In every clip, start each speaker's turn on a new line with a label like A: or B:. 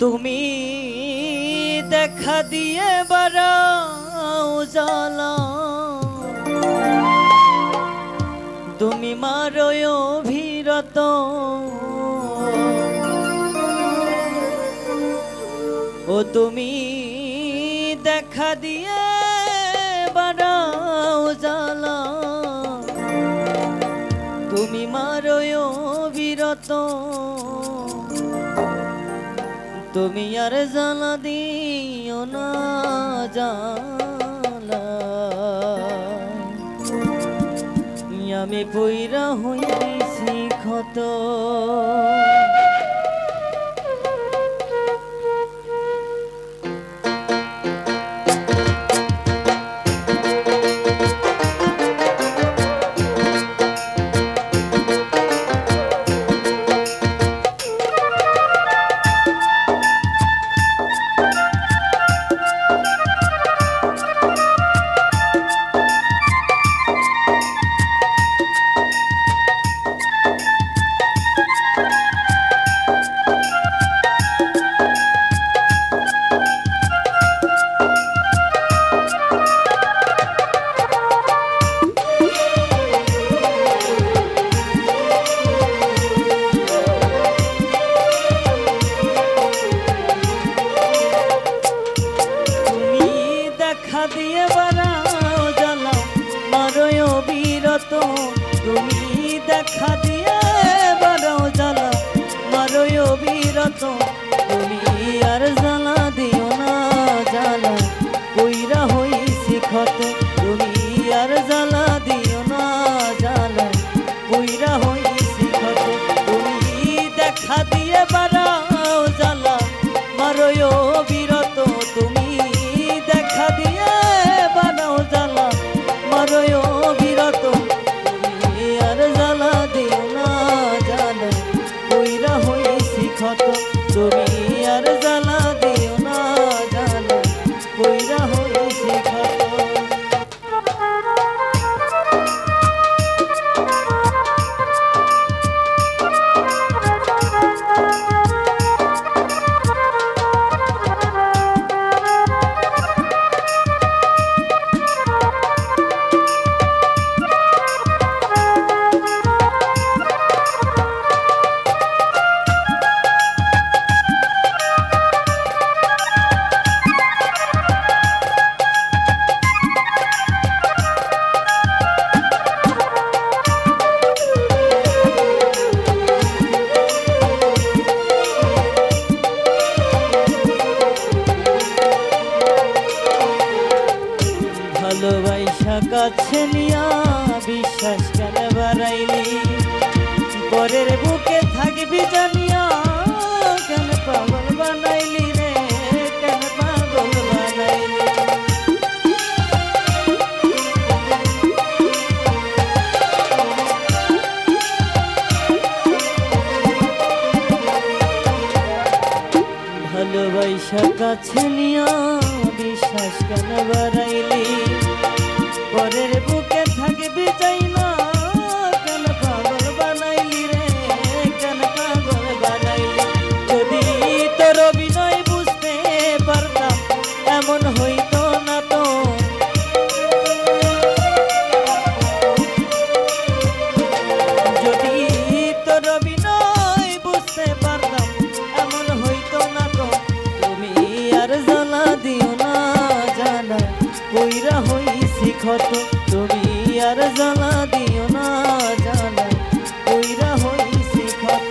A: তুমি দেখা দিয়ে বাড়াও জ্বালা, তুমি মারো অভিরত, ও তুমি দেখা দিয়ে বাড়াও জ্বালা, তুমি মারো অভিরত, তুমি আর জ্বালা দিও না জ্বালা, আমি পইরা হইছি ক্ষত। দিয়ে বাড়াও জ্বালা, মারো অবিরত, তুমি দেখা দিয়ে বাড়াও জ্বালা, মারো অবিরত, তুমি আর জ্বালা দিও না জ্বালা, কইরা হইছি ক্ষত, তুমি আর জ্বালা দিও না জ্বালা, কইরা হইছি ক্ষত, তুমি দেখা দিয়ে বাড়াও জ্বালা, মারো অবিরত, তুমি দেখা দিয়ে বানাও জ্বালা, মারো অবিরত, তুমি আর জ্বালা দিও না জ্বালা, কইরা হইছি ক্ষত, তুমি আর জ্বালা দিও না জ্বালা, কইরা হইছি ক্ষত। ভালোবাসা কাছে নিয়া বিশ্বাস কেন বাড়াইলি, পরের বুকে থাকবি জানিয়া কেন পাগল বানাইলি রে, কেন পাগল বানাইলি। ভালোবাসা কাছে নিয়া বিশ্বাস কেন বাড়াইলি, পরের বুকে থাকবি চাই না কেন পাগল বানাইলি রে, কেন পাগল বানাইলি। যদি তোর অভিনয় বুঝতে পারতাম এমন হইতো না তো, যদি তোর অভিনয় বুঝতে পারতাম এমন হইতো না তো, তুমি আর জ্বালা দিও না জ্বালা, কইরা হইছি ক্ষত, তুমি আর জ্বালা দিও না জ্বালা, কইরা হইছি ক্ষত।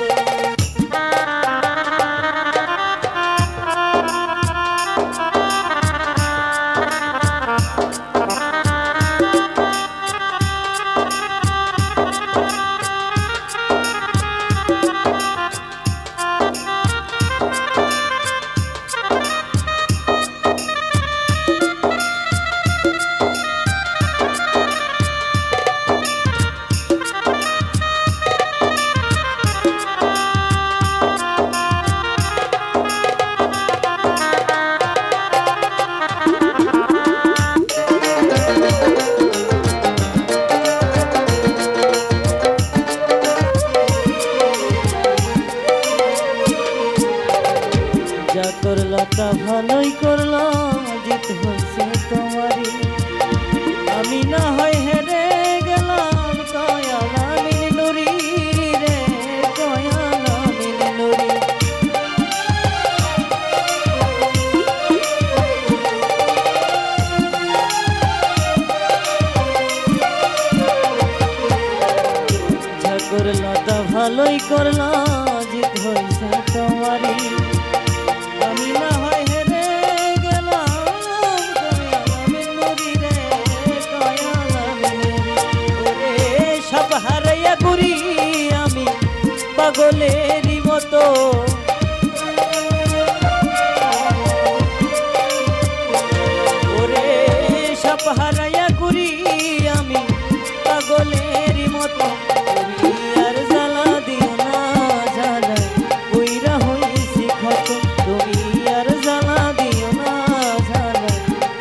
A: যা করলা তা ভালোই করলা, জিত হয়েছে তোমারই। আমি না হয় হেরে গেলাম কয়ালা মিল নুরি রে, কয়ালা মিল নুরি। যা করলা তা ভালোই করলা, জিত হয়েছে তোমারই। আমি না হয় হেরে গেলাম কয়ালা মিল নুরি রে, কয়ালা মিল নুরি। ওরে সব হারাইয়া ঘুরি আমি পাগলেরই মতো, ওরে সব হারাইয়া ঘুরি আমি পাগলেরই মতো। তুমি আর জ্বালা দিও না, জ্বালা কইরা হইছি ক্ষত। তুমি আর জ্বালা দিও না, জ্বালা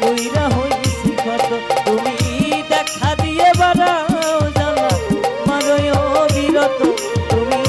A: কইরা হইছি ক্ষত। তুমি দেখা দিয়ে বাড়াও জ্বালা মারো বিরত, তুমি